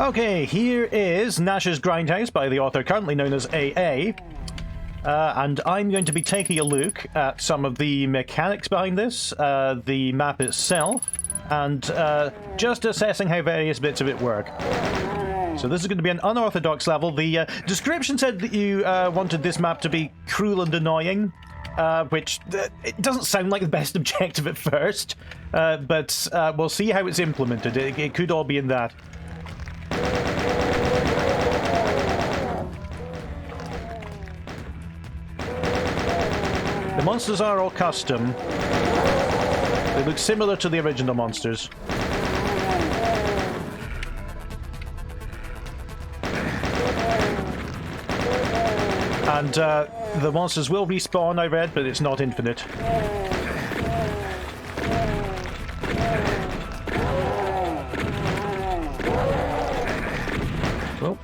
Okay, here is Nash's Grindhouse by the author currently known as AA. And I'm going to be taking a look at some of the mechanics behind this, the map itself, and just assessing how various bits of it work. So this is going to be an unorthodox level. The description said that you wanted this map to be cruel and annoying, which it doesn't sound like the best objective at first, but we'll see how it's implemented. It could all be in that. The monsters are all custom. They look similar to the original monsters. And the monsters will respawn, I read, but it's not infinite. Oh.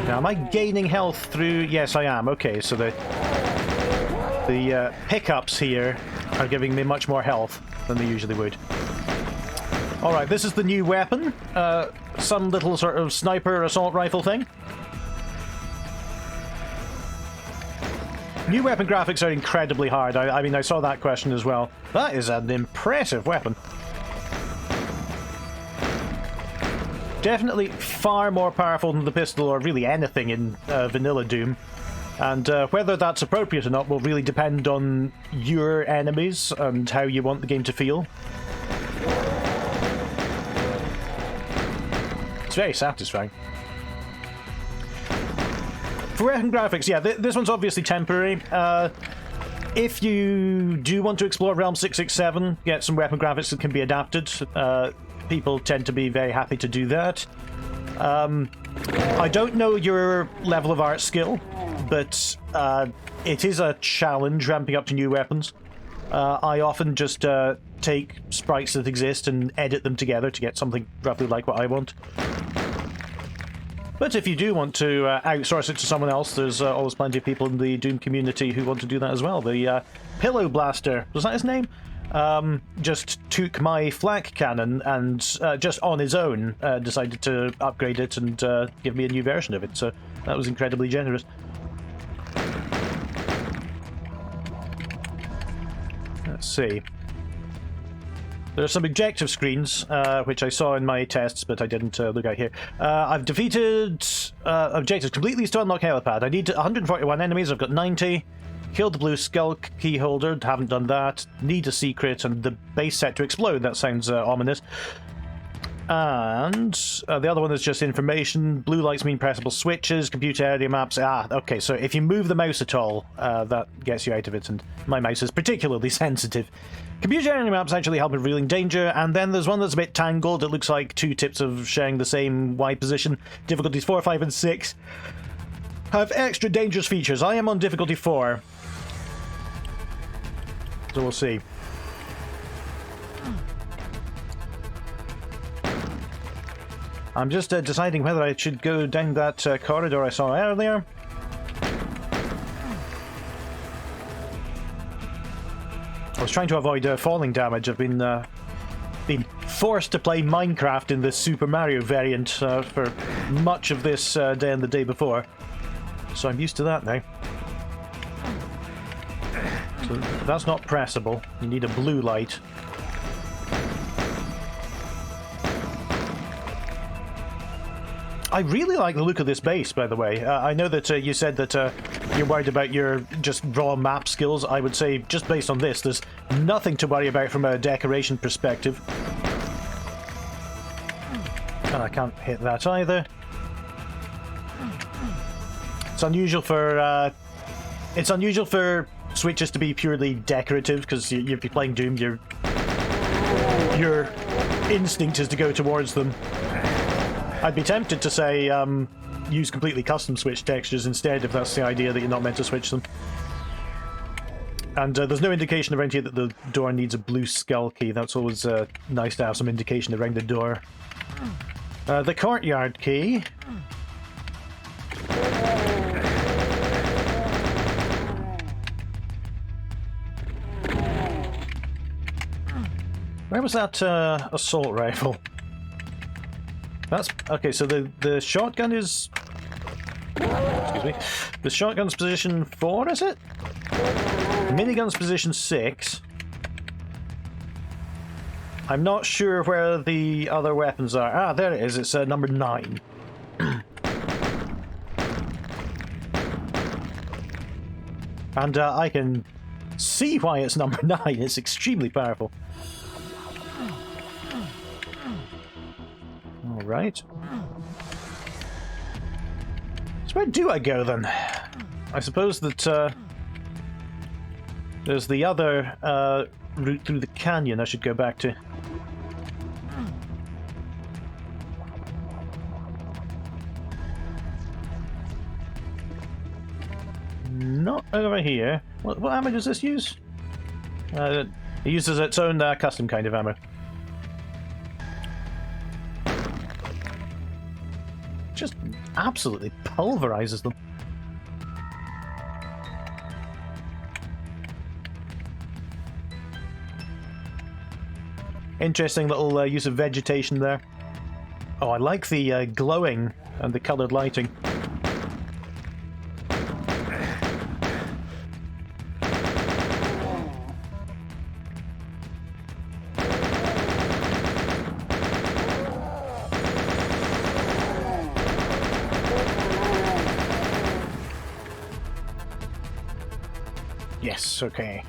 Now, am I gaining health through... Yes, I am. Okay, so the pickups here are giving me much more health than they usually would. Alright, this is the new weapon. Some little sort of sniper assault rifle thing. New weapon graphics are incredibly hard. I mean, I saw that question as well. That is an impressive weapon. Definitely far more powerful than the pistol or really anything in vanilla Doom. And whether that's appropriate or not will really depend on your enemies and how you want the game to feel. It's very satisfying. For weapon graphics, yeah, this one's obviously temporary. If you do want to explore Realm 667, get some weapon graphics that can be adapted. People tend to be very happy to do that. I don't know your level of art skill, but it is a challenge ramping up to new weapons. I often just take sprites that exist and edit them together to get something roughly like what I want. But if you do want to outsource it to someone else, there's always plenty of people in the Doom community who want to do that as well. The Pillow Blaster, was that his name? Just took my flak cannon and just on his own decided to upgrade it and give me a new version of it, so that was incredibly generous. Let's see. There are some objective screens, which I saw in my tests, but I didn't look at here. I've defeated objectives completely to unlock helipad. I need 141 enemies, I've got 90. Killed the blue skull key holder, haven't done that. Need a secret and the base set to explode. That sounds ominous. And the other one is just information. Blue lights mean pressable switches, computer area maps. Ah, okay, so if you move the mouse at all, that gets you out of it, and my mouse is particularly sensitive. Computer area maps actually help in revealing danger, and then there's one that's a bit tangled. It looks like two tips of sharing the same Y position. Difficulties 4, 5, and 6 have extra dangerous features. I am on difficulty 4. So we'll see. I'm just deciding whether I should go down that corridor I saw earlier. I was trying to avoid falling damage. I've been forced to play Minecraft in the Super Mario variant for much of this day and the day before. So I'm used to that now. So that's not pressable. You need a blue light. I really like the look of this base, by the way. I know that you said that you're worried about your just raw map skills. I would say, just based on this, there's nothing to worry about from a decoration perspective. And I can't hit that either. It's unusual for switches to be purely decorative, because if you're playing Doom, your instinct is to go towards them. I'd be tempted to say use completely custom switch textures instead, if that's the idea that you're not meant to switch them. And there's no indication around here that the door needs a blue skull key. That's always nice to have some indication around the door. The courtyard key. Where was that assault rifle? That's okay. So the shotgun is. Excuse me. The shotgun's position 4, is it? The minigun's position 6. I'm not sure where the other weapons are. Ah, there it is. It's number 9. And I can see why it's number 9. It's extremely powerful. Alright. So where do I go then? I suppose that there's the other route through the canyon I should go back to. Not over here. What ammo does this use? It uses its own custom kind of ammo. Just absolutely pulverizes them. Interesting little use of vegetation there. Oh, I like the glowing and the coloured lighting. Yes, okay.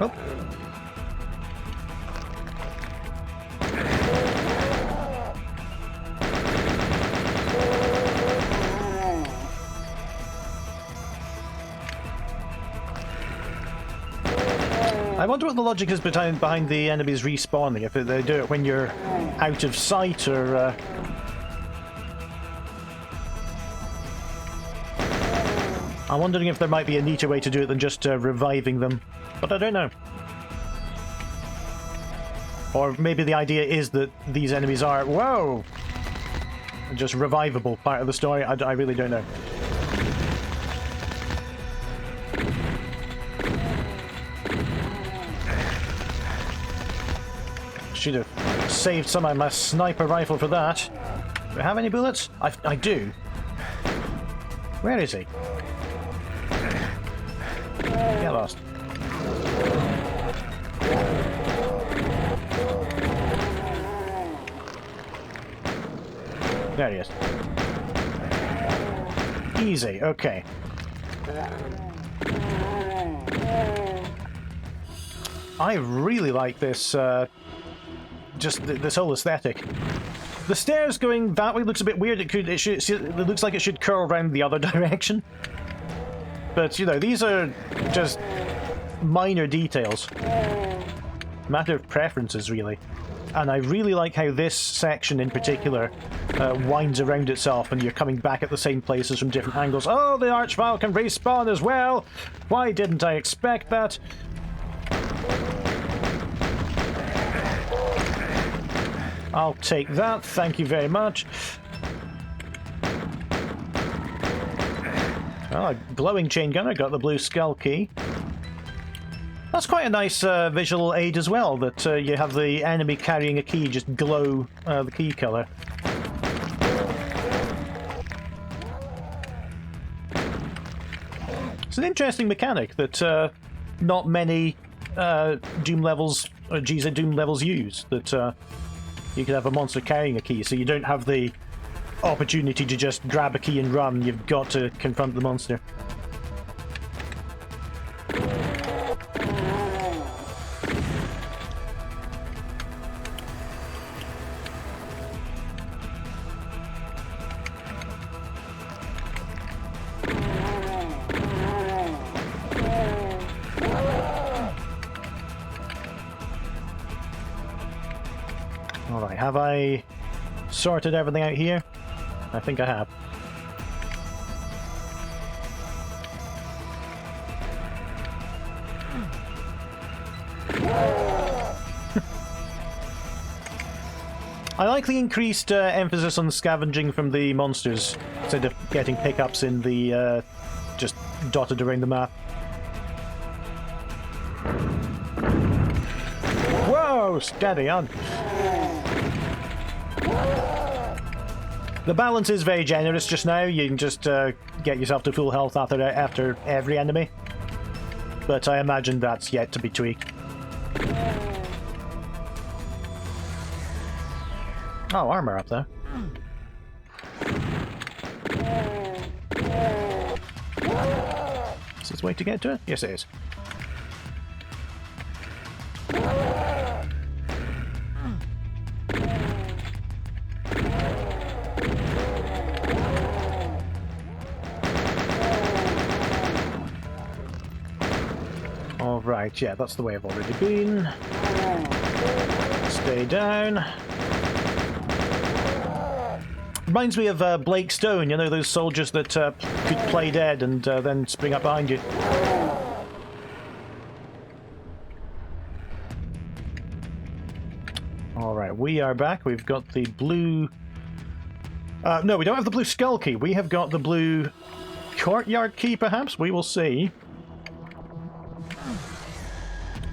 Oh. I wonder what the logic is behind the enemies respawning, if they do it when you're out of sight or... I'm wondering if there might be a neater way to do it than just reviving them, but I don't know. Or maybe the idea is that these enemies are, whoa, just revivable part of the story. I really don't know. Should have saved some of my sniper rifle for that. Do I have any bullets? I do. Where is he? Get lost. There he is. Easy, okay. I really like this, just this whole aesthetic. The stairs going that way looks a bit weird. It looks like it should curl around the other direction. But, you know, these are just minor details. Matter of preferences, really. And I really like how this section in particular winds around itself and you're coming back at the same places from different angles. Oh, the Archvile can respawn as well! Why didn't I expect that? I'll take that, thank you very much. Oh, glowing chain gunner, got the blue skull key. That's quite a nice visual aid as well, that you have the enemy carrying a key just glow the key colour. It's an interesting mechanic that not many Doom levels, or GZ Doom levels use, that you can have a monster carrying a key, so you don't have the opportunity to just grab a key and run. You've got to confront the monster. Alright, have I sorted everything out here? I think I have. I like the increased emphasis on scavenging from the monsters instead of getting pickups in the just dotted around the map. Whoa, steady on. The balance is very generous just now. You can just get yourself to full health after every enemy. But I imagine that's yet to be tweaked. Oh, armor up there. Is this the way to get to it? Yes, it is. Alright, yeah, that's the way I've already been. Stay down. Reminds me of Blake Stone, you know, those soldiers that could play dead and then spring up behind you. Alright, we are back. We've got the blue... no, we don't have the blue skull key. We have got the blue courtyard key, perhaps? We will see.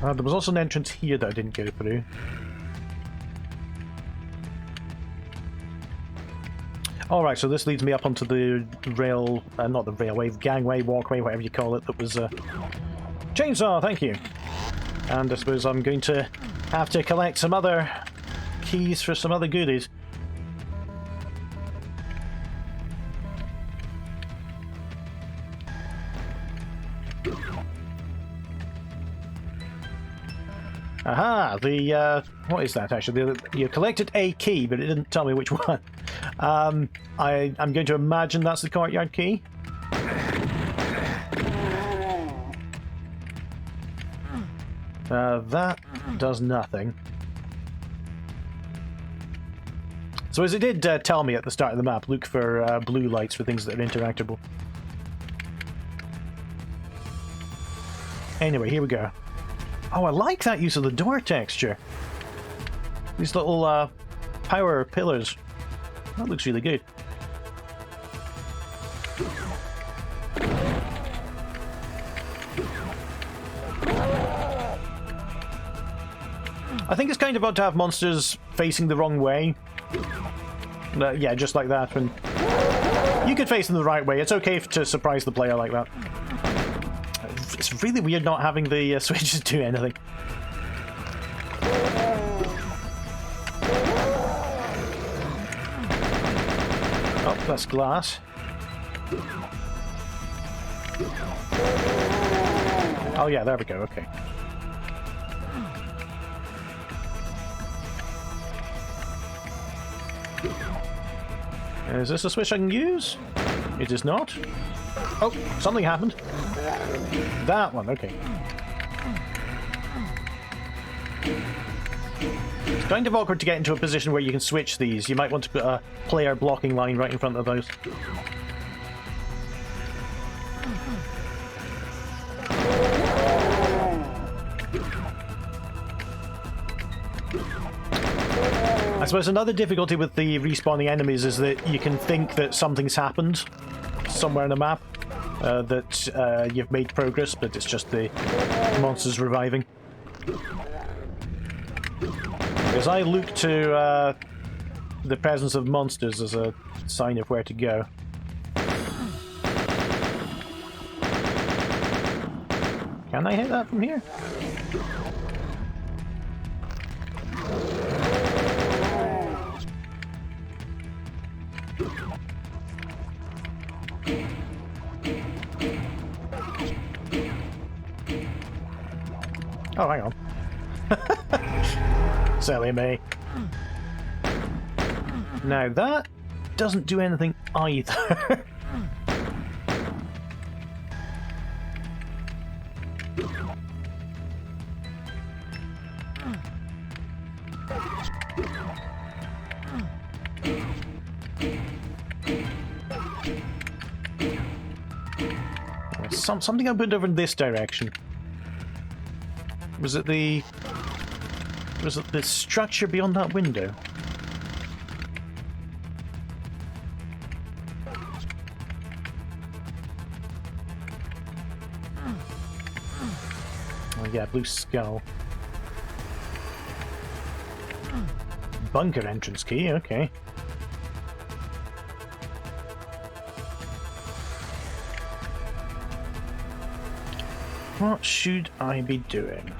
There was also an entrance here that I didn't go through. Alright, so this leads me up onto the rail... not the railway, gangway, walkway, whatever you call it, that was... chainsaw, thank you! And I suppose I'm going to have to collect some other keys for some other goodies. Aha! The, what is that actually? You collected a key, but it didn't tell me which one. I'm going to imagine that's the courtyard key. That does nothing. So as it did tell me at the start of the map, look for blue lights for things that are interactable. Anyway, here we go. Oh, I like that use of the door texture. These little power pillars. That looks really good. I think it's kind of odd to have monsters facing the wrong way. Yeah, just like that. And you could face them the right way. It's okay to surprise the player like that. It's really weird not having the switches do anything. Oh, that's glass. Oh yeah, there we go, okay. Is this a switch I can use? It is not. Oh, something happened. That one, okay. It's kind of awkward to get into a position where you can switch these. You might want to put a player blocking line right in front of those. I suppose another difficulty with the respawning enemies is that you can think that something's happened somewhere on the map, that you've made progress, but it's just the monsters reviving. Because I look to the presence of monsters as a sign of where to go. Can I hit that from here? Oh, hang on. Silly me. Now that doesn't do anything either. Something I put over in this direction. Was it the structure beyond that window? Oh yeah, blue skull. Bunker entrance key, okay. What should I be doing?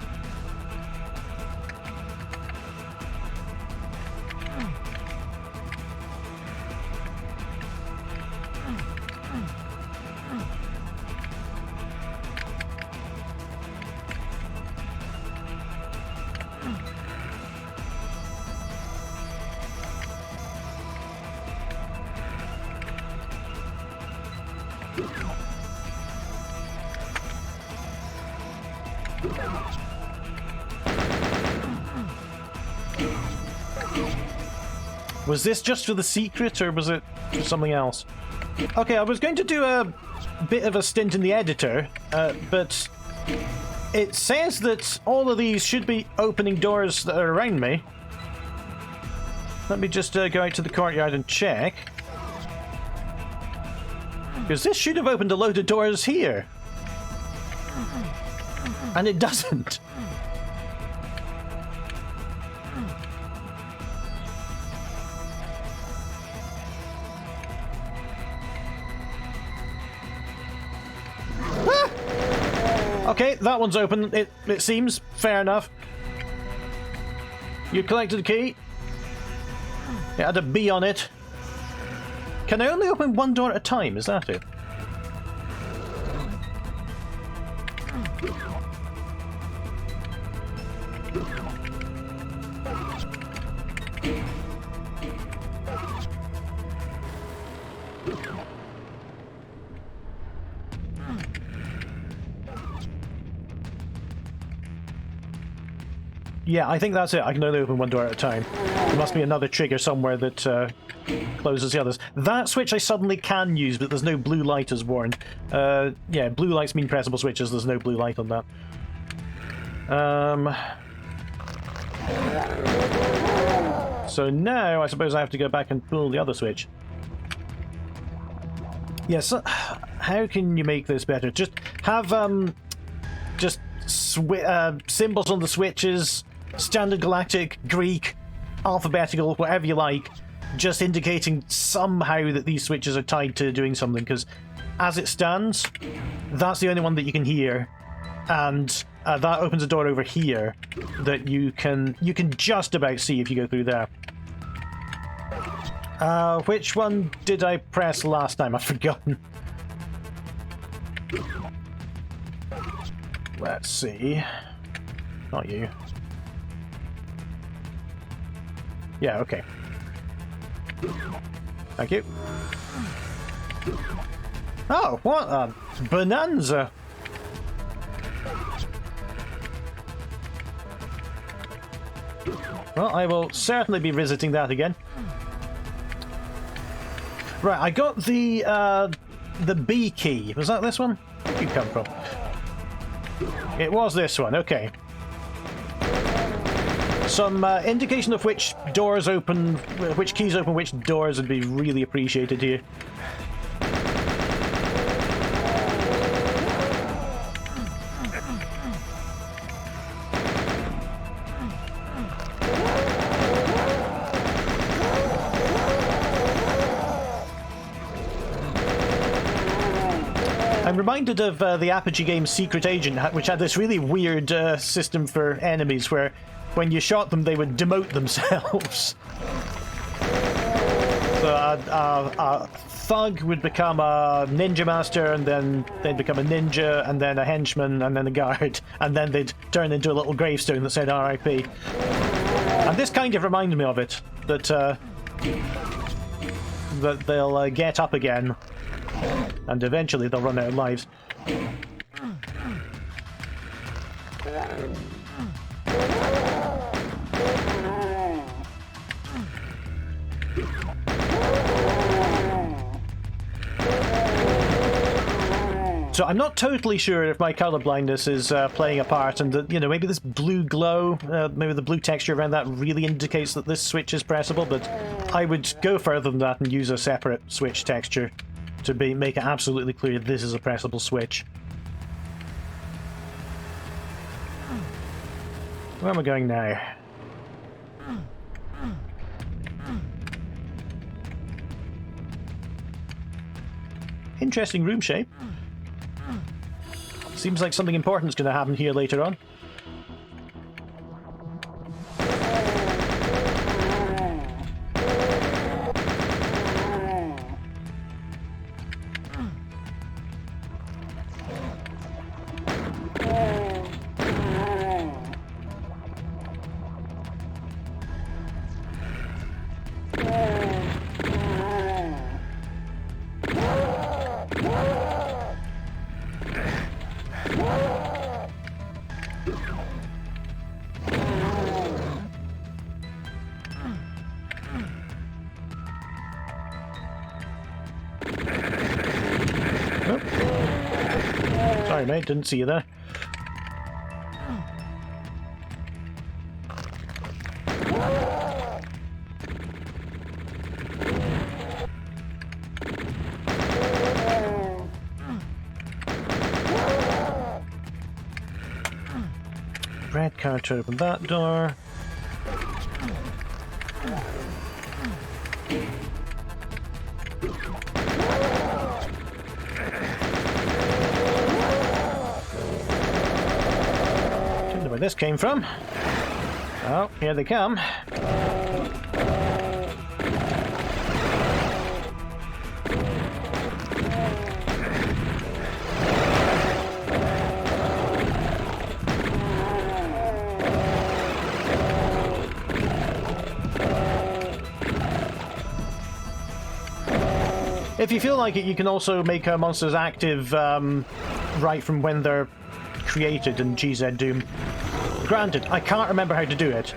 Was this just for the secret, or was it for something else? Okay, I was going to do a bit of a stint in the editor, but it says that all of these should be opening doors that are around me. Let me just go out to the courtyard and check. Because this should have opened a load of doors here. And it doesn't. Okay, that one's open, it seems. Fair enough. You collected the key. It had a B on it. Can I only open one door at a time? Is that it? Yeah, I think that's it. I can only open one door at a time. There must be another trigger somewhere that closes the others. That switch I suddenly can use, but there's no blue light as warned. Yeah, blue lights mean pressable switches. There's no blue light on that. So now I suppose I have to go back and pull the other switch. Yes, how can you make this better? Just have just symbols on the switches, standard galactic, Greek, alphabetical, whatever you like, just indicating somehow that these switches are tied to doing something, because as it stands, that's the only one that you can hear, and that opens a door over here that you can just about see if you go through there. Which one did I press last time? I've forgotten. Let's see. Not you. Yeah, okay. Thank you. Oh, what a bonanza! Well, I will certainly be visiting that again. Right, I got the B key. Was that this one? Where'd you come from? It was this one, okay. Some indication of which doors open, which keys open which doors would be really appreciated here. I'm reminded of the Apogee game's Secret Agent, which had this really weird system for enemies where when you shot them they would demote themselves. So a thug would become a ninja master, and then they'd become a ninja, and then a henchman, and then a guard, and then they'd turn into a little gravestone that said RIP. And this kind of reminds me of it, that they'll get up again. And eventually they'll run out of lives. So I'm not totally sure if my color blindness is playing a part, and that, you know, maybe this blue glow, maybe the blue texture around that really indicates that this switch is pressable, but I would go further than that and use a separate switch texture to make it absolutely clear this is a pressable switch. Where am I going now? Interesting room shape. Seems like something important is going to happen here later on. Sorry, mate, didn't see you there. Red card to open that door. Where this came from. Oh, here they come. If you feel like it, you can also make monsters active right from when they're created in GZ Doom. Granted, I can't remember how to do it.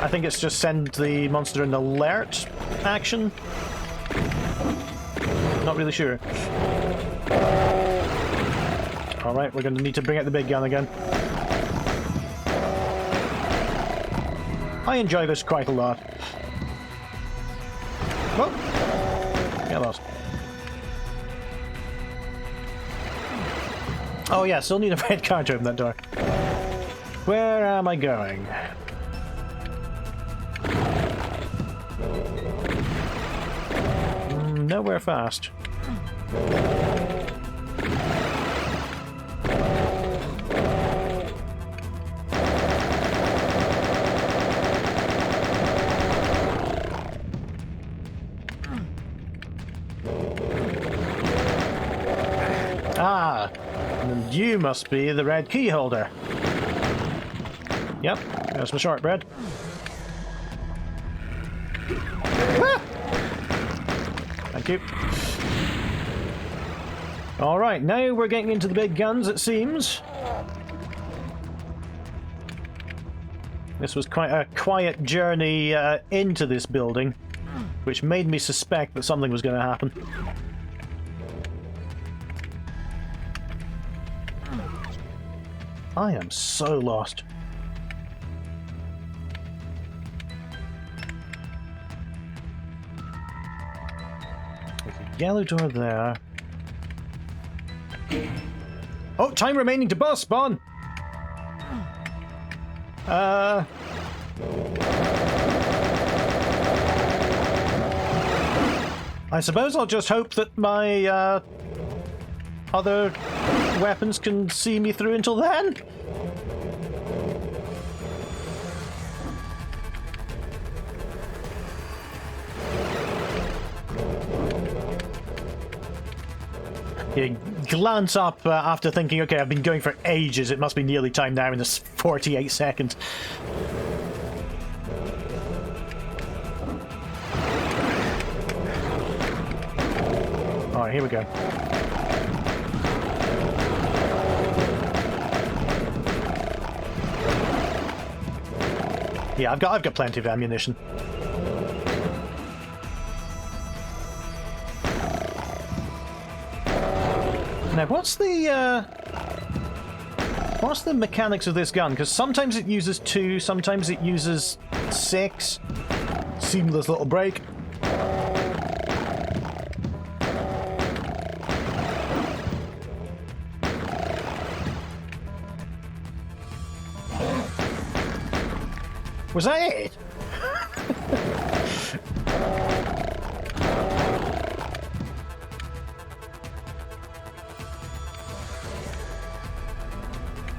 I think it's just send the monster an alert action. Not really sure. Alright, we're going to need to bring out the big gun again. I enjoy this quite a lot. Oh! Get lost. Oh yeah, still need a red card to open that door. Where am I going? Nowhere fast. Ah! And you must be the red key holder. Yep, there's my shortbread. Ah! Thank you. Alright, now we're getting into the big guns, it seems. This was quite a quiet journey into this building, which made me suspect that something was going to happen. I am so lost. Yellow door there. Oh, time remaining to boss spawn! I suppose I'll just hope that my other weapons can see me through until then. You glance up after thinking, okay, I've been going for ages, it must be nearly time now in this 48 seconds. Alright, here we go. Yeah, I've got plenty of ammunition. Now, what's the mechanics of this gun? Because sometimes it uses 2, sometimes it uses 6. Seamless little break. Was that it?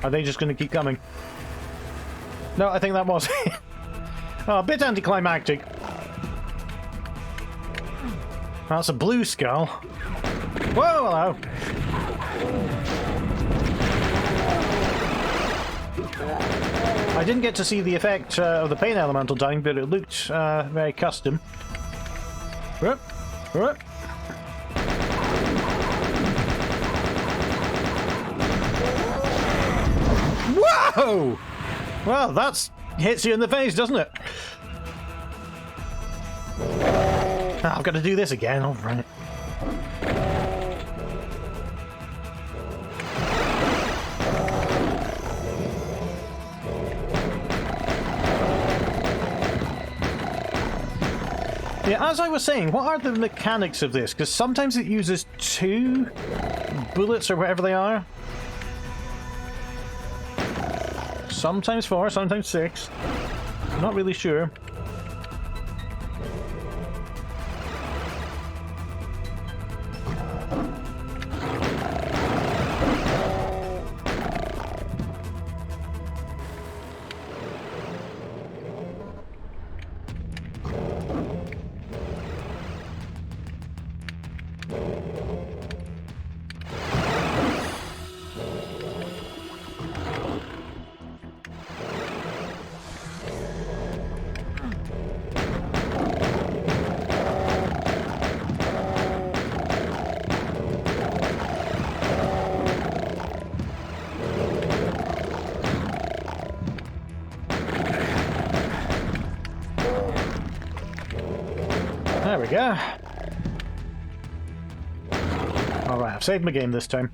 Are they just going to keep coming? No, I think that was it. Oh, a bit anticlimactic. That's a blue skull. Whoa, hello. I didn't get to see the effect of the pain elemental dying, but it looked very custom. Whoop, whoop. Whoa! Well, that hits you in the face, doesn't it? Oh, I've got to do this again. All right. Yeah, as I was saying, what are the mechanics of this? Because sometimes it uses 2 bullets or whatever they are. Sometimes 4, sometimes 6. I'm not really sure. There we go. Alright, I've saved my game this time.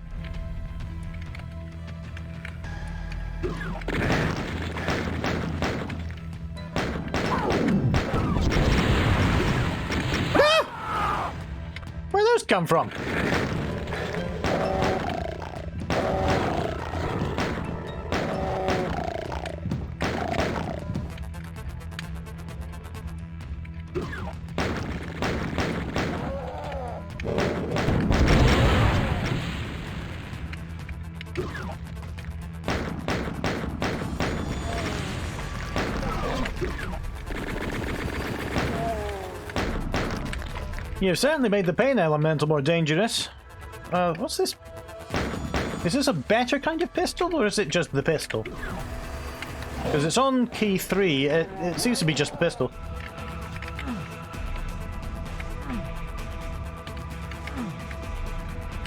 Ah! Where'd those come from? You've certainly made the pain elemental more dangerous. What's this? Is this a better kind of pistol, or is it just the pistol? Because it's on key 3, it seems to be just the pistol.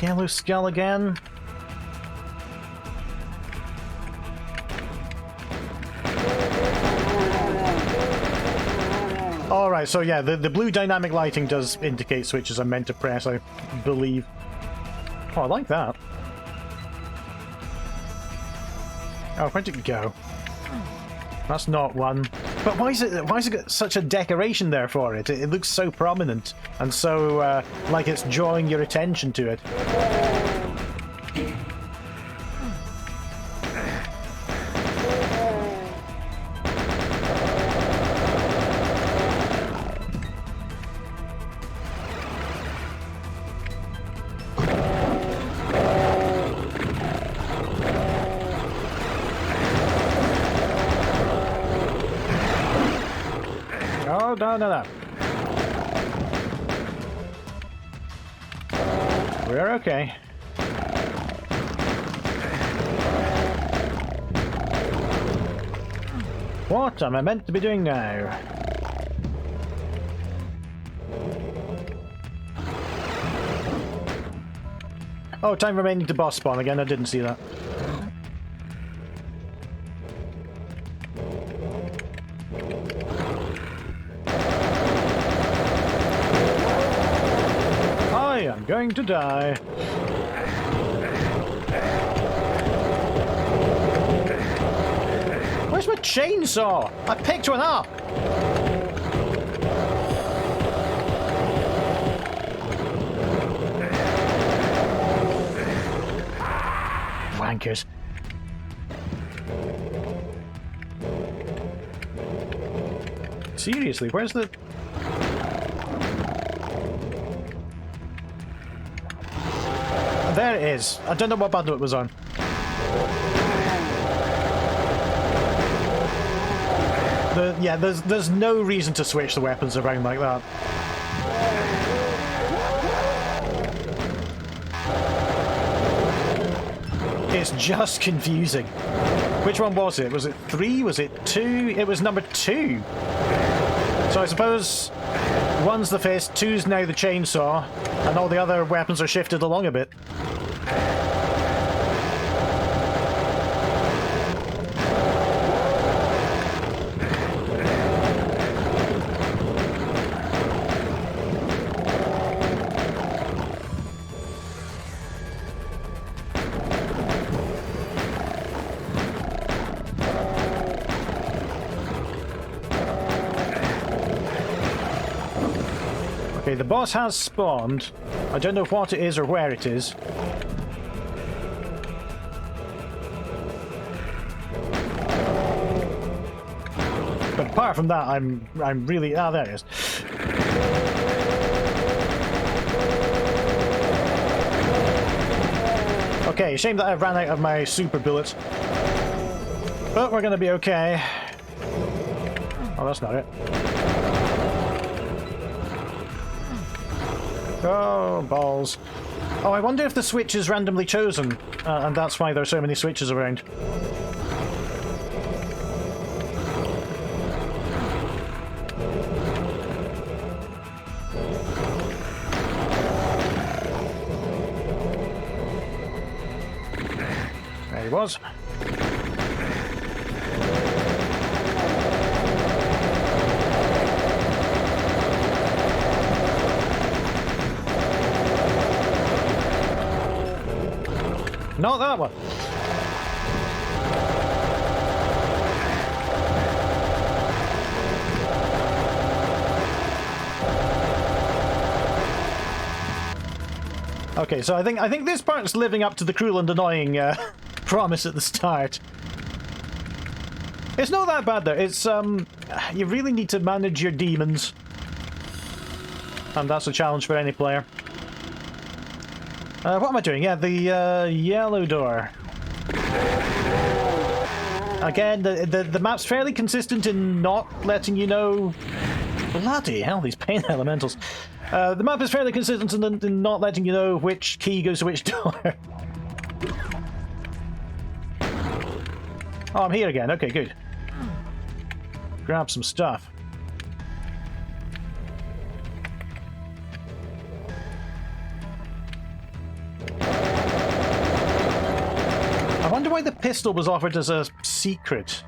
Yellow skull again. Alright, so yeah, the blue dynamic lighting does indicate switches I'm meant to press, I believe. Oh, I like that. Oh, where'd it go? That's not one. But why is it got such a decoration there for it? It looks so prominent, and so, like it's drawing your attention to it. Oh, no. We're okay. What am I meant to be doing now? Oh, time remaining to boss spawn again. I didn't see that. I am going to die. chainsaw! I picked one up! Wankers. Seriously, where's the... There it is. I don't know what button it was on. Yeah, there's no reason to switch the weapons around like that. It's just confusing. Which one was it? Was it 3? Was it 2? It was number 2. So I suppose 1's the fist, 2's now the chainsaw, and all the other weapons are shifted along a bit. Okay, the boss has spawned. I don't know what it is or where it is. But apart from that, I'm really... Ah, there it is. Okay, shame that I ran out of my super bullets. But we're gonna be okay. Oh, that's not it. Oh, balls. Oh, I wonder if the switch is randomly chosen, and that's why there are so many switches around. There he was. Not that one. Okay, so I think this part's living up to the cruel and annoying promise at the start. It's not that bad though. It's you really need to manage your demons, and that's a challenge for any player. What am I doing? Yeah, the yellow door. Again, the map's fairly consistent in not letting you know... Bloody hell, these pain elementals. The map is fairly consistent in not letting you know which key goes to which door. Oh, I'm here again. Okay, good. Grab some stuff. I wonder why the pistol was offered as a secret.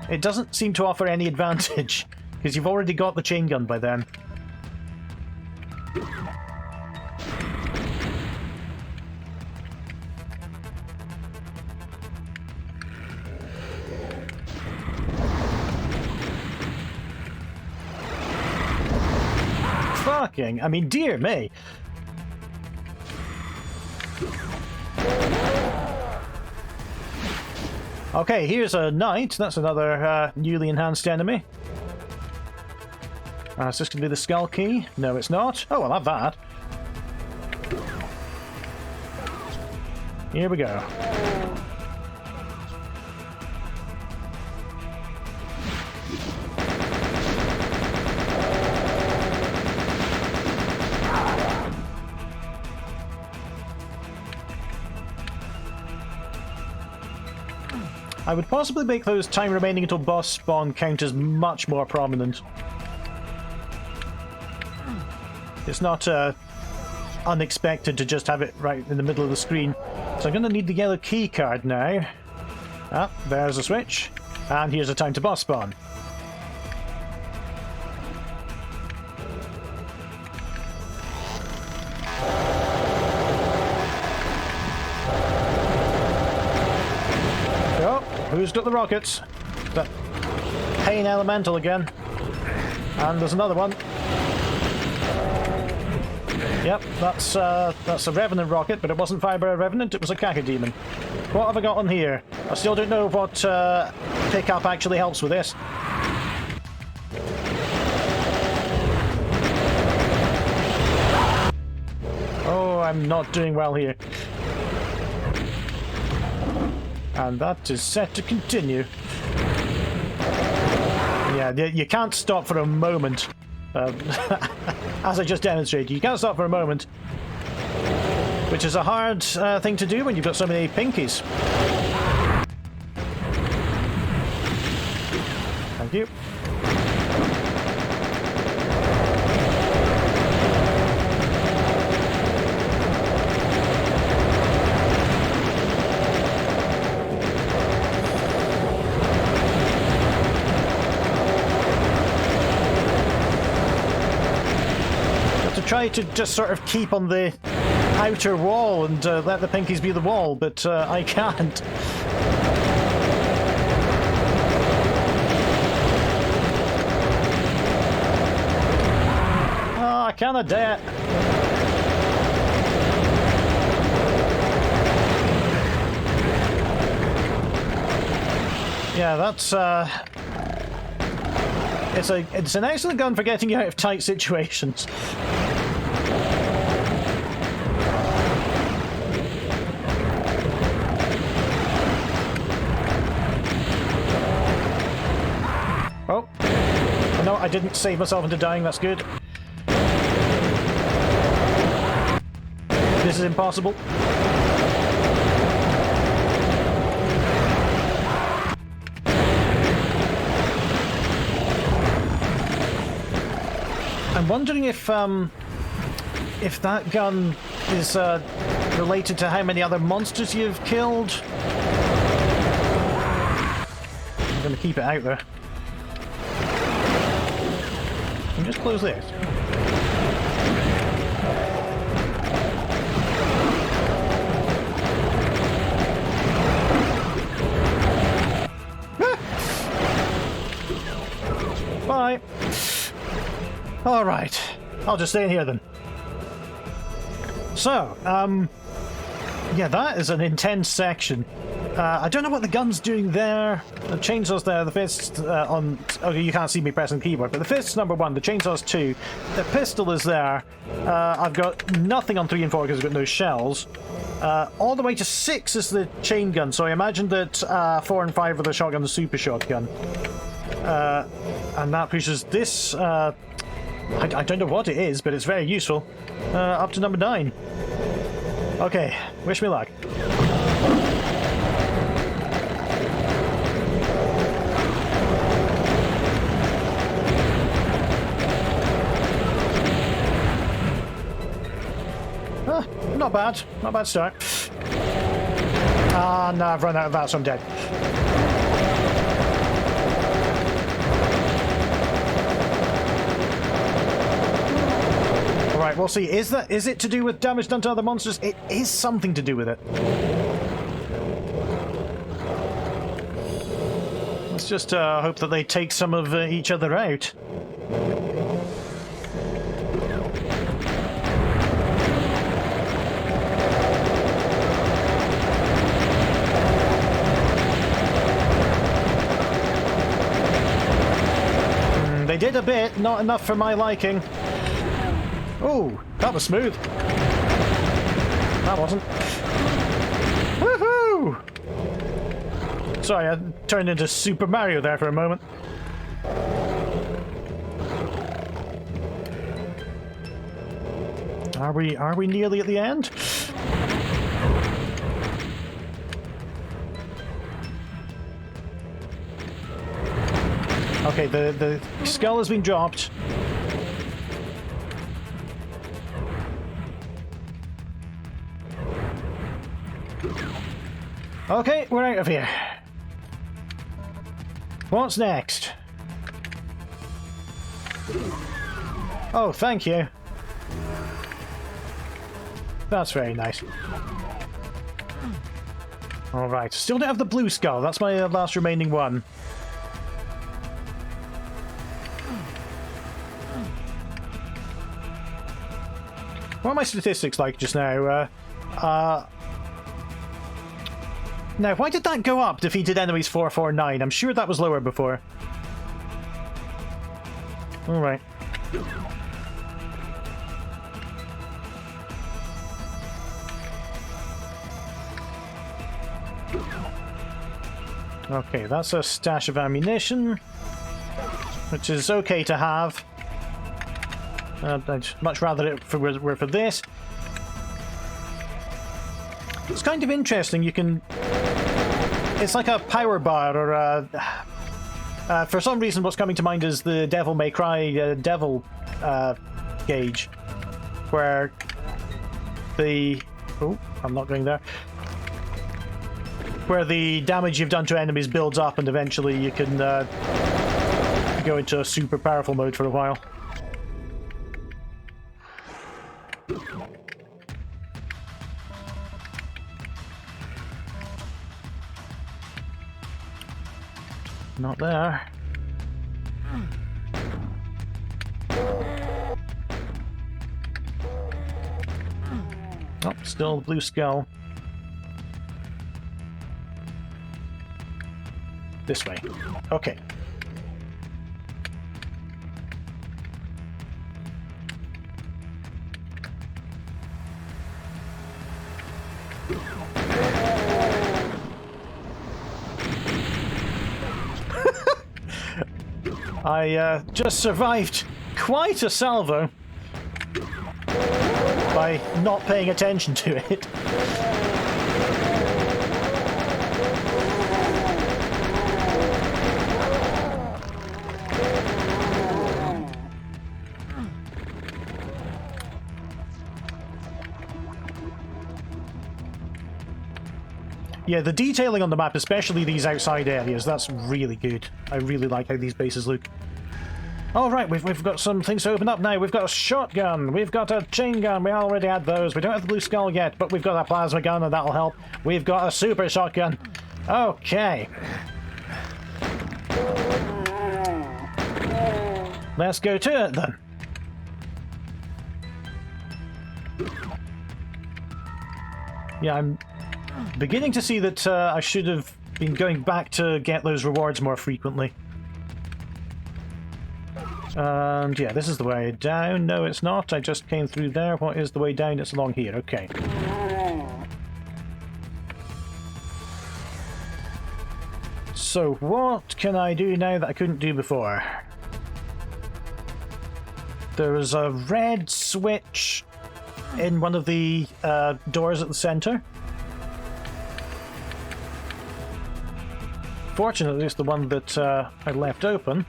It doesn't seem to offer any advantage, because you've already got the chain gun by then. Fucking, I mean, dear me. Okay, here's a knight. That's another newly enhanced enemy. Is this going to be the skull key? No, it's not. Oh, I'll have that. Here we go. I would possibly make those time remaining until boss spawn count as much more prominent. It's not unexpected to just have it right in the middle of the screen. So I'm going to need the yellow key card now. Ah, there's a switch. And here's a time to boss spawn. Who's got the rockets? Pain Elemental again. And there's another one. Yep, that's a Revenant rocket, but it wasn't fired by a Revenant, it was a Cacodemon. What have I got on here? I still don't know what pickup actually helps with this. Oh, I'm not doing well here. And that is set to continue. Yeah, you can't stop for a moment. As I just demonstrated, you can't stop for a moment. Which is a hard thing to do when you've got so many pinkies. Thank you. Try to just sort of keep on the outer wall and let the pinkies be the wall, but I can't. Oh, I cannot do it. Yeah, that's it's an excellent gun for getting you out of tight situations. Oh, no, I didn't save myself into dying, that's good. This is impossible. I'm wondering if that gun is related to how many other monsters you've killed. I'm going to keep it out there. And just close this. Bye. All right, I'll just stay in here then. So, yeah, that is an intense section. I don't know what the gun's doing there. The chainsaw's there, the fist on... Okay, you can't see me pressing the keyboard, but the fist's number 1, the chainsaw's 2, the pistol is there. I've got nothing on 3 and 4 because I've got no shells. All the way to 6 is the chain gun, so I imagine that 4 and 5 are the shotgun, the super shotgun. And that pushes this... I don't know what it is, but it's very useful. Up to number 9. Okay, wish me luck. Not bad. Not bad start. Ah, no, I've run out of that, so I'm dead. Alright, we'll see. Is it to do with damage done to other monsters? It is something to do with it. Let's just hope that they take some of each other out. They did a bit, not enough for my liking. Oh, that was smooth. That wasn't. Woohoo! Sorry, I turned into Super Mario there for a moment. Are we nearly at the end? Okay, the skull has been dropped. Okay, we're out of here. What's next? Oh, thank you. That's very nice. Alright, still don't have the blue skull. That's my last remaining one. What are my statistics like just now? Now, why did that go up? Defeated enemies 449. I'm sure that was lower before. Alright. Okay, that's a stash of ammunition, which is okay to have. I'd much rather it were for this. It's kind of interesting. You can... It's like a power bar, or a... for some reason, what's coming to mind is the Devil May Cry Devil gauge, where the... Oh, I'm not going there. Where the damage you've done to enemies builds up, and eventually you can go into a super powerful mode for a while. Not there. Oh, still the blue skull. This way. Okay. I just survived quite a salvo by not paying attention to it. Yeah, the detailing on the map, especially these outside areas, that's really good. I really like how these bases look. Alright, we've got some things to open up now. We've got a shotgun, we've got a chain gun, we already had those. We don't have the blue skull yet, but we've got a plasma gun and that'll help. We've got a super shotgun. Okay. Let's go to it then. Yeah, I'm beginning to see that I should have been going back to get those rewards more frequently. And yeah, this is the way down. No, it's not. I just came through there. What is the way down? It's along here. Okay. So what can I do now that I couldn't do before? There was a red switch in one of the doors at the center. Fortunately, it's the one that I left open.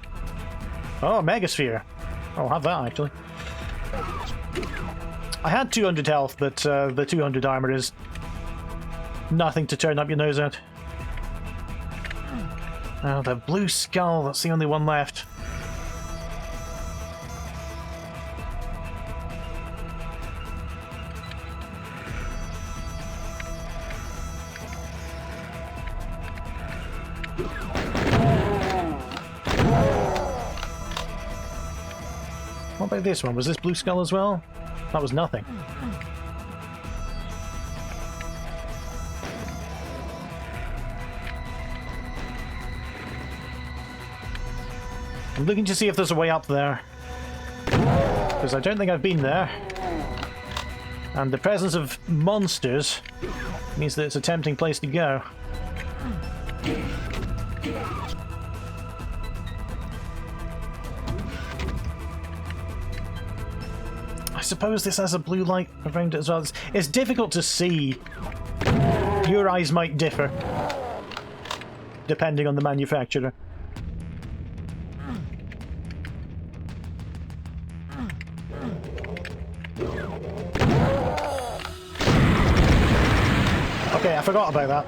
Oh, Megasphere. I'll have that, actually. I had 200 health, but the 200 armor is nothing to turn up your nose at. Oh, the blue skull, that's the only one left. What about this one? Was this blue skull as well? That was nothing. I'm looking to see if there's a way up there, because I don't think I've been there. And the presence of monsters means that it's a tempting place to go. I suppose this has a blue light around it as well. It's difficult to see. Your eyes might differ, depending on the manufacturer. Okay, I forgot about that.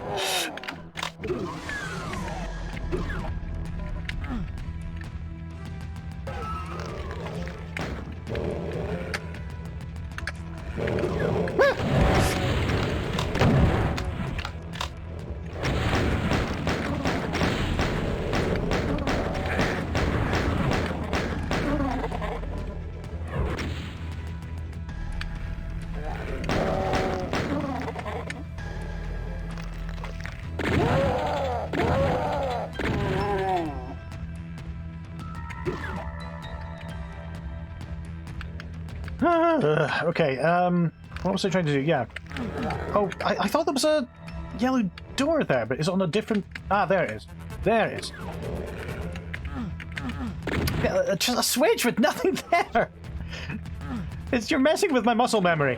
Okay, what was I trying to do? Yeah. Oh, I thought there was a yellow door there, but is it on a different... Ah, there it is. There it is. Yeah, just a switch with nothing there! You're messing with my muscle memory.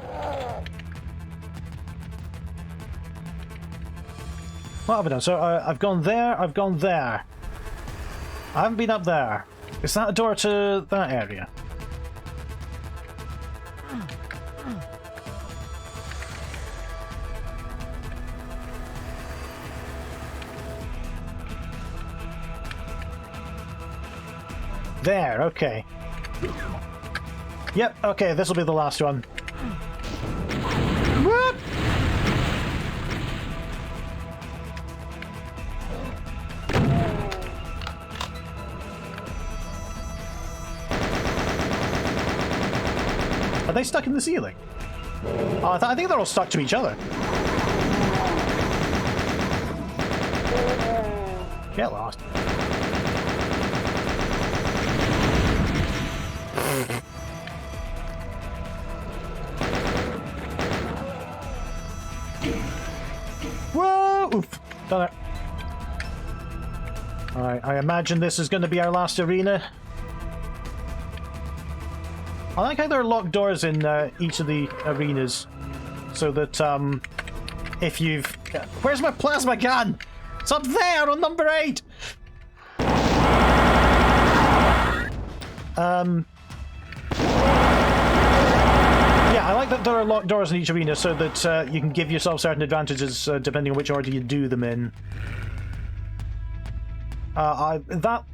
What have I done? So I've gone there, I've gone there. I haven't been up there. Is that a door to that area? There, okay. Yep, okay, this will be the last one. Whoop! Are they stuck in the ceiling? Oh, I think they're all stuck to each other. Get lost. Whoa! Oof. Done it. Alright, I imagine this is going to be our last arena. I like how there are locked doors in each of the arenas. So that, if you've... Where's my plasma gun? It's up there on number 8! Yeah, I like that there are locked doors in each arena so that you can give yourself certain advantages depending on which order you do them in. That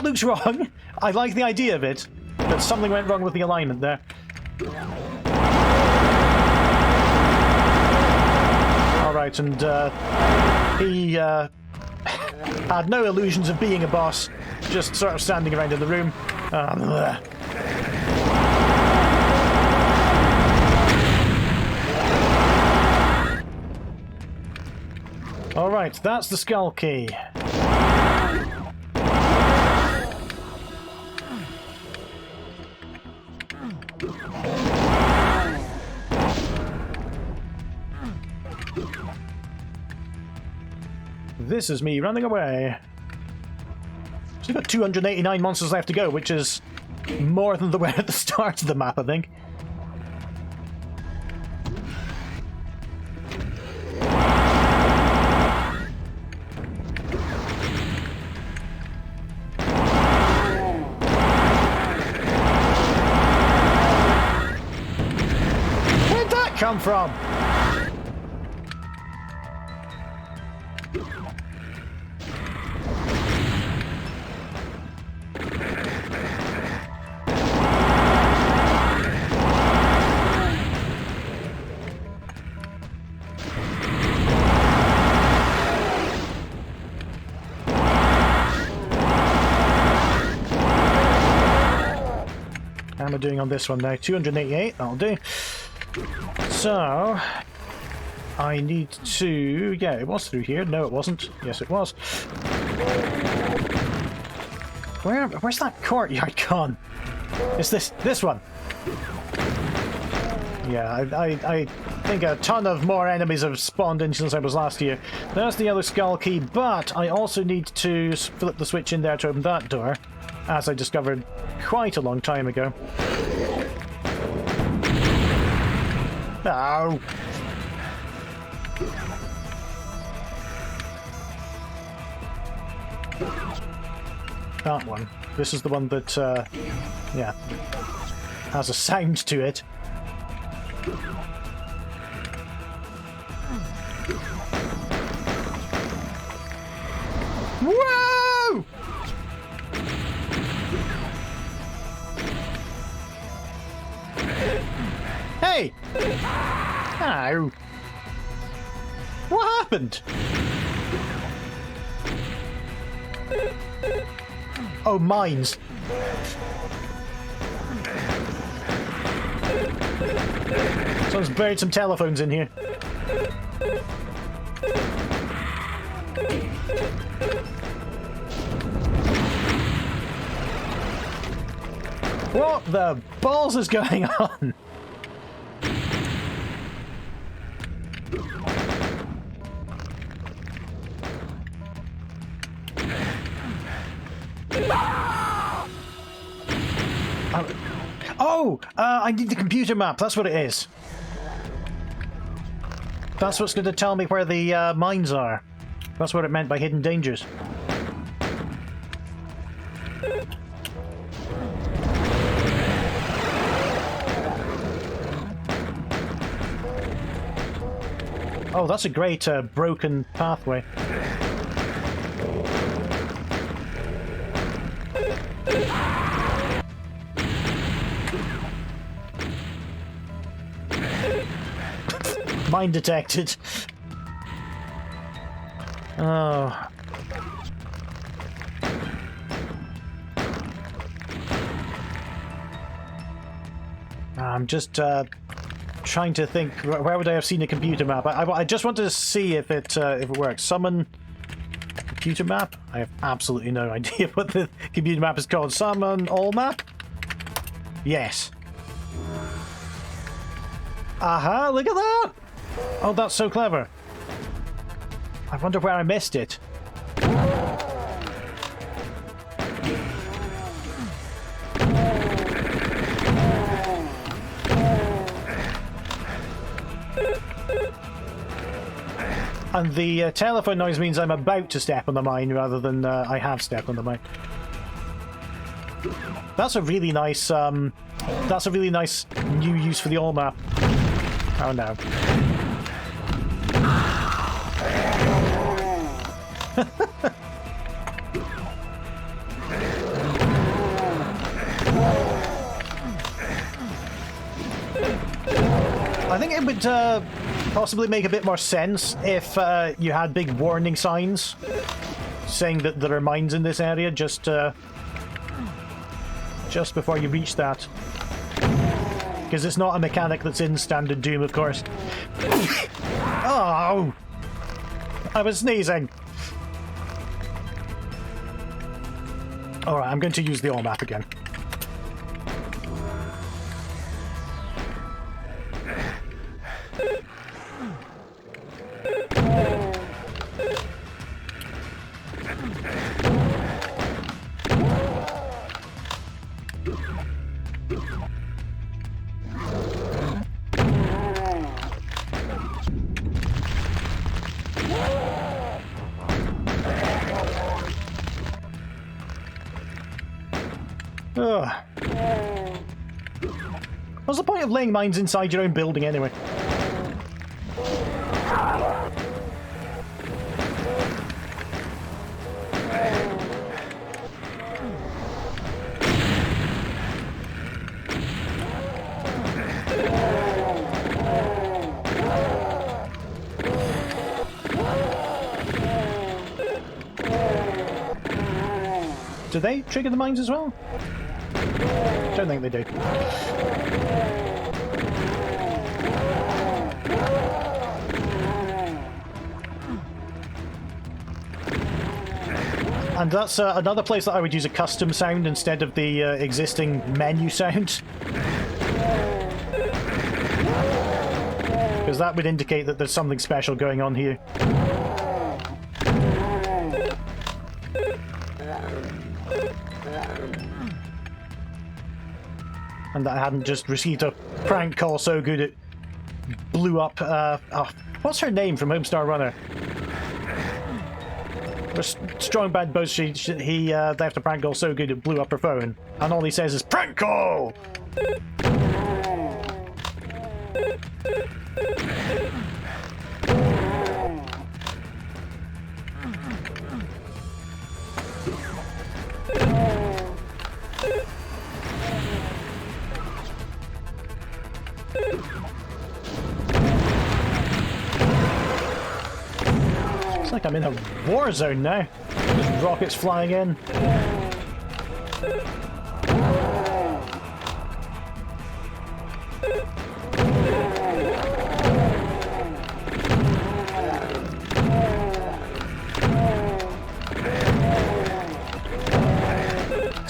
looks wrong. I like the idea of it, but something went wrong with the alignment there. Alright, and he had no illusions of being a boss, just sort of standing around in the room. Alright, that's the skull key. This is me running away. Still got 289 monsters left to go, which is more than there were at the start of the map, I think. Where'd that come from? How am I doing on this one now? 288, that'll do. So, I need to... Yeah, it was through here. No, it wasn't. Yes, it was. Where's that courtyard gone? Is this one? Yeah, I think a ton of more enemies have spawned in since I was last here. There's the other skull key, but I also need to flip the switch in there to open that door, as I discovered quite a long time ago. Ow! That one. This is the one that, yeah, has a sound to it. Whoa! Hey! Ow! What happened? Oh, mines. Someone's buried some telephones in here. Whoa! What the balls is going on? I need the computer map. That's what it is. That's what's going to tell me where the mines are. That's what it meant by hidden dangers. Oh, that's a great broken pathway. Mine detected. Oh. I'm just trying to think. Where would I have seen a computer map? I just wanted to see if it works. Summon computer map. I have absolutely no idea what the computer map is called. Summon all map. Yes. Aha! Look at that. Oh, that's so clever. I wonder where I missed it. And the telephone noise means I'm about to step on the mine rather than I have stepped on the mine. That's a really nice new use for the all map. Oh no. I think it would possibly make a bit more sense if you had big warning signs saying that there are mines in this area just before you reach that. Because it's not a mechanic that's in standard Doom, of course. Oh! I was sneezing! Alright, I'm going to use the all map again. Ugh. What's the point of laying mines inside your own building anyway? Do they trigger the mines as well? Don't think they do. And that's another place that I would use a custom sound instead of the existing menu sound. Because that would indicate that there's something special going on here. And that I hadn't just received a prank call so good it blew up. What's her name from Homestar Runner? A strong bad boast. He left a prank call so good it blew up her phone, and all he says is prank call. It's like I'm in a war zone now. Just rockets flying in.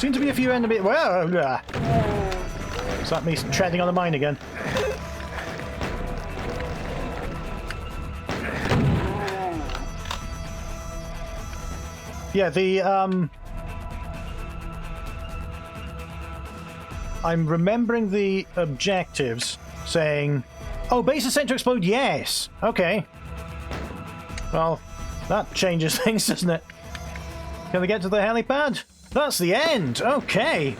Seem to be a few enemy... Well, is that me treading on the mine again? Yeah, the, I'm remembering the objectives saying, oh, base is set to explode, yes! Okay. Well, that changes things, doesn't it? Can we get to the helipad? That's the end! Okay.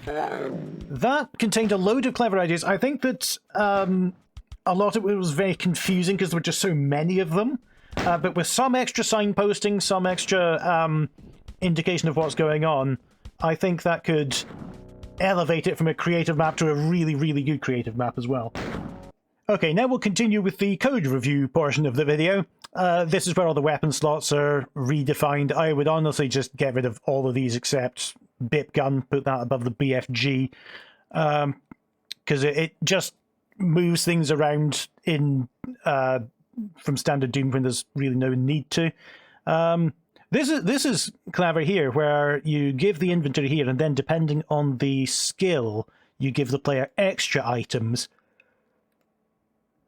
That contained a load of clever ideas. I think that a lot of it was very confusing because there were just so many of them. But with some extra signposting, some extra indication of what's going on, I think that could elevate it from a creative map to a really, really good creative map as well. Okay, now we'll continue with the code review portion of the video. This is where all the weapon slots are redefined. I would honestly just get rid of all of these except BIP gun, put that above the BFG, because it just moves things around in from standard Doom when there's really no need to. This is clever here, where you give the inventory here, and then depending on the skill, you give the player extra items.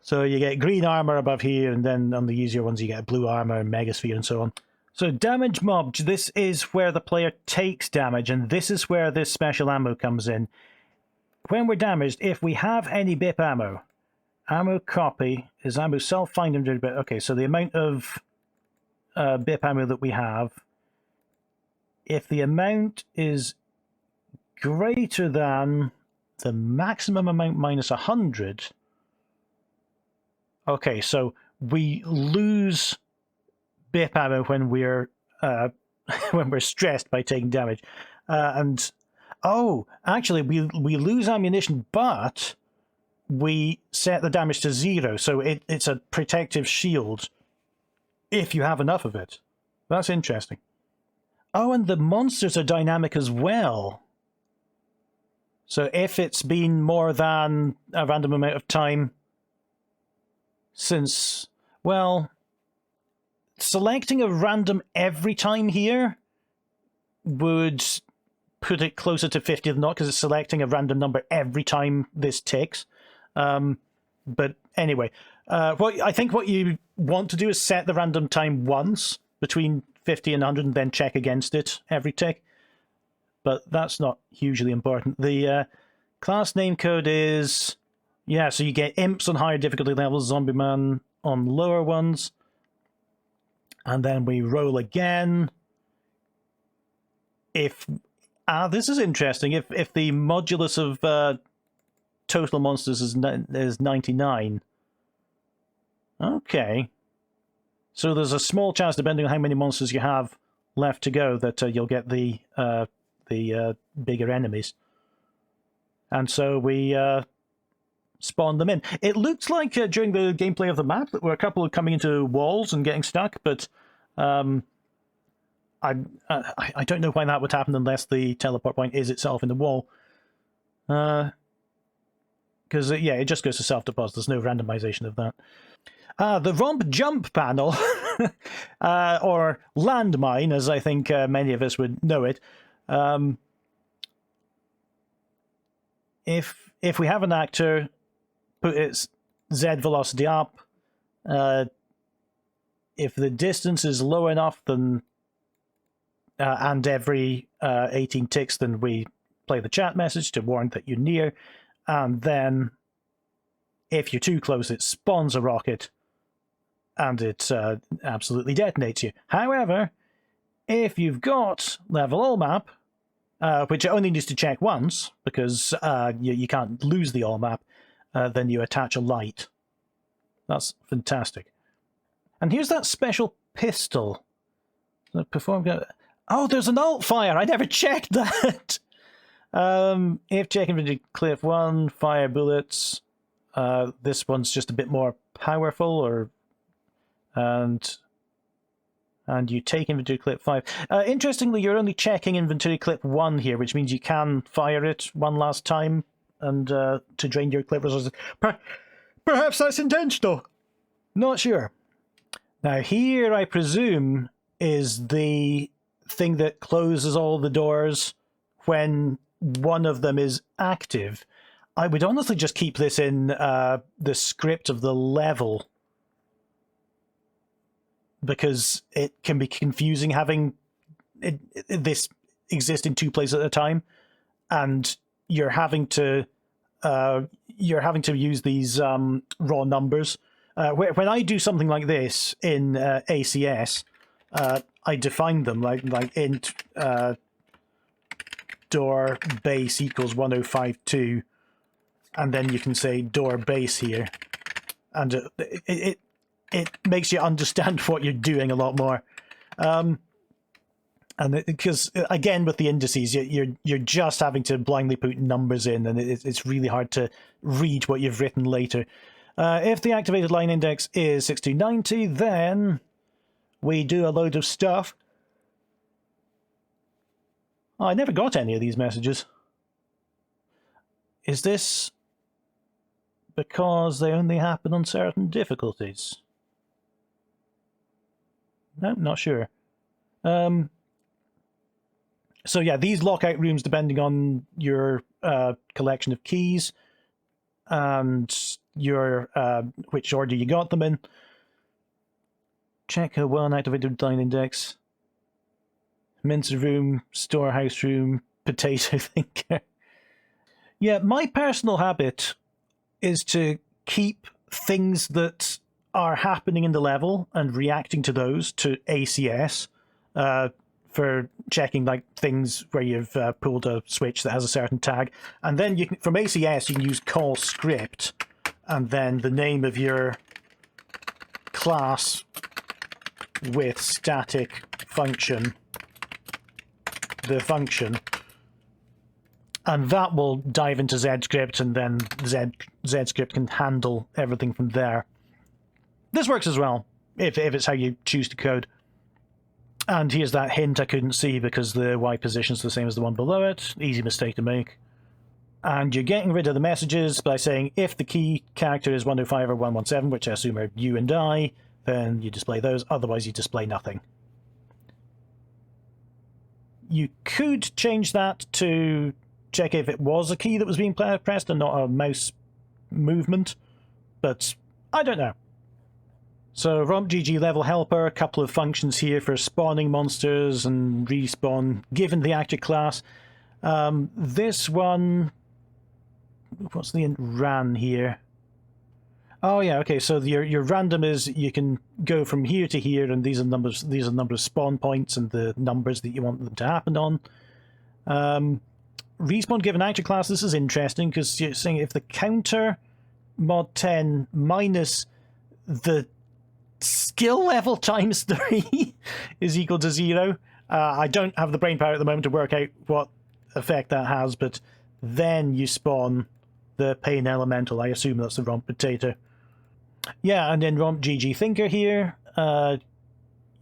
So you get green armor above here, and then on the easier ones you get blue armor, megasphere, and so on. So damage mobbed, this is where the player takes damage, and this is where this special ammo comes in. When we're damaged, if we have any BIP ammo, ammo copy is ammo self-find inventory, but okay, so the amount of BIP ammo that we have, if the amount is greater than the maximum amount minus 100, okay, so we lose BIP ammo when we're when we're stressed by taking damage, and oh, actually we lose ammunition, but we set the damage to 0, so it's a protective shield if you have enough of it. That's interesting. Oh, and the monsters are dynamic as well. So if it's been more than a random amount of time since, well, selecting a random every time here would put it closer to 50 than not, because it's selecting a random number every time this ticks. But anyway, I think what you want to do is set the random time once between 50 and 100 and then check against it every tick. But that's not hugely important. The class name code is... yeah, so you get imps on higher difficulty levels, zombie man on lower ones. And then we roll again. If... this is interesting. If the modulus of total monsters is 99... okay. So there's a small chance, depending on how many monsters you have left to go, that you'll get the bigger enemies. And so we spawn them in. It looked like during the gameplay of the map that were a couple of coming into walls and getting stuck, but I don't know why that would happen unless the teleport point is itself in the wall. Because, yeah, it just goes to self-deposit. There's no randomization of that. The ROMP jump panel, or landmine, as I think many of us would know it. If we have an actor, put its Z velocity up. If the distance is low enough, then and every 18 ticks, then we play the chat message to warn that you're near. And then, if you're too close, it spawns a rocket, and it absolutely detonates you. However, if you've got level all map, which it only needs to check once, because you can't lose the all map, then you attach a light. That's fantastic. And here's that special pistol. Oh, there's an alt fire! I never checked that! If checking for clip 1, fire bullets. This one's just a bit more powerful, and you take inventory clip 5. Interestingly, you're only checking inventory clip 1 here, which means you can fire it one last time and to drain your clip resources. Perhaps that's intentional. Not sure. Now here, I presume, is the thing that closes all the doors when one of them is active. I would honestly just keep this in the script of the level, because it can be confusing having this exist in two places at a time, and you're having to use these raw numbers. When I do something like this in ACS, I define them like int door base equals 1052, and then you can say door base here, and it makes you understand what you're doing a lot more. And because again, with the indices, you're just having to blindly put numbers in, and it's really hard to read what you've written later. If the activated line index is 6290, then we do a load of stuff. Oh, I never got any of these messages. Is this because they only happen on certain difficulties? No, not sure. So yeah, these lockout rooms, depending on your collection of keys and your which order you got them in. Check a well-activated line index. Mincer room, storehouse room, potato thinker. Yeah, my personal habit is to keep things that are happening in the level and reacting to those to ACS for checking like things where you've pulled a switch that has a certain tag, and then you can, from ACS you can use call script and then the name of your class with static function, the function, and that will dive into Z-script, and then Z-script can handle everything from there. This works as well, if it's how you choose to code. And here's that hint I couldn't see because the Y position's the same as the one below it. Easy mistake to make. And you're getting rid of the messages by saying if the key character is 105 or 117, which I assume are you and I, then you display those, otherwise you display nothing. You could change that to check if it was a key that was being pressed and not a mouse movement, but I don't know. So ROMP GG level helper, a couple of functions here for spawning monsters and respawn given the actor class. This one, what's the ran here? Oh yeah, okay. So your random is you can go from here to here, and these are numbers. These are the number of spawn points and the numbers that you want them to happen on. Respawn given actor class. This is interesting because you're saying if the counter mod 10 minus the skill level times 3 is equal to 0. I don't have the brain power at the moment to work out what effect that has, but then you spawn the pain elemental. I assume that's the ROMP potato. Yeah, and then ROMP GG thinker here.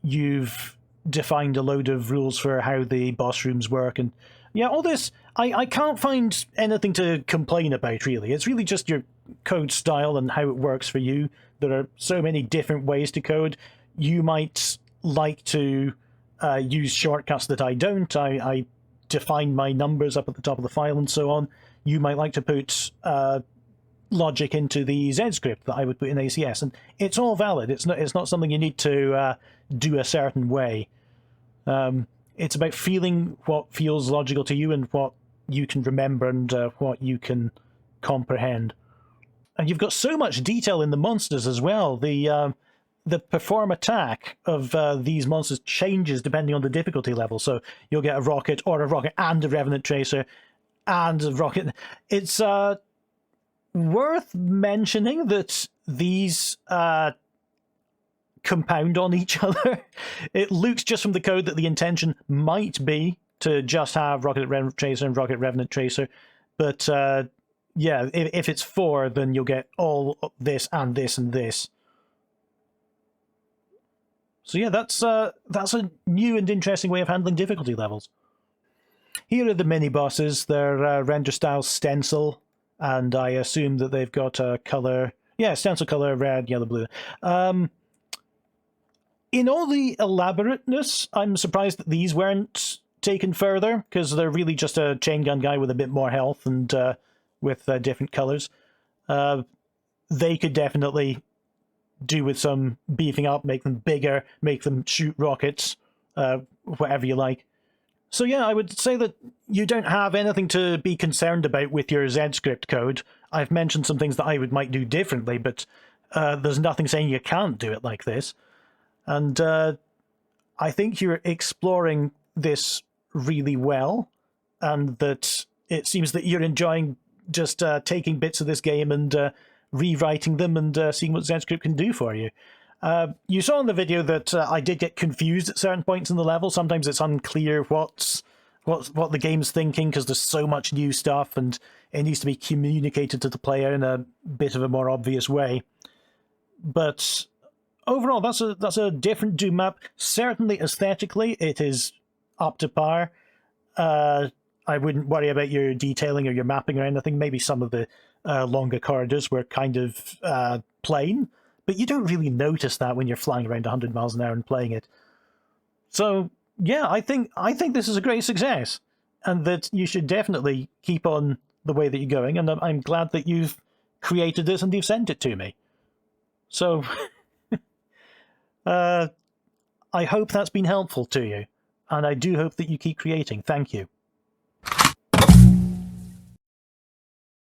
You've defined a load of rules for how the boss rooms work, and yeah, all this, I can't find anything to complain about, really. It's really just your code style and how it works for you. There are so many different ways to code. You might like to use shortcuts that I don't. I define my numbers up at the top of the file and so on. You might like to put logic into the Z-script that I would put in ACS, and it's all valid. It's not something you need to do a certain way. It's about feeling what feels logical to you and what you can remember and what you can comprehend. And you've got so much detail in the monsters as well. The perform attack of these monsters changes depending on the difficulty level. So you'll get a rocket or a rocket and a revenant tracer and a rocket. It's worth mentioning that these compound on each other. It looks just from the code that the intention might be to just have rocket revenant tracer and rocket revenant tracer, but yeah, if it's 4, then you'll get all this and this and this. So yeah, that's a new and interesting way of handling difficulty levels. Here are the mini bosses. They're render style stencil, and I assume that they've got a color. Yeah, stencil color red, yellow, blue. In all the elaborateness, I'm surprised that these weren't taken further, because they're really just a chain gun guy with a bit more health and with different colors. They could definitely do with some beefing up, make them bigger, make them shoot rockets, whatever you like. So yeah, I would say that you don't have anything to be concerned about with your Z-script code. I've mentioned some things that I might do differently, but there's nothing saying you can't do it like this. And I think you're exploring this really well, and that it seems that you're enjoying just taking bits of this game and rewriting them and seeing what Z-script can do for you. You saw in the video that I did get confused at certain points in the level. Sometimes it's unclear what the game's thinking, because there's so much new stuff and it needs to be communicated to the player in a bit of a more obvious way. But overall, that's a different Doom map. Certainly aesthetically, it is up to par. I wouldn't worry about your detailing or your mapping or anything. Maybe some of the longer corridors were kind of plain, but you don't really notice that when you're flying around 100 miles an hour and playing it. So yeah, I think this is a great success, and that you should definitely keep on the way that you're going. And I'm glad that you've created this and you've sent it to me. So I hope that's been helpful to you, and I do hope that you keep creating. Thank you.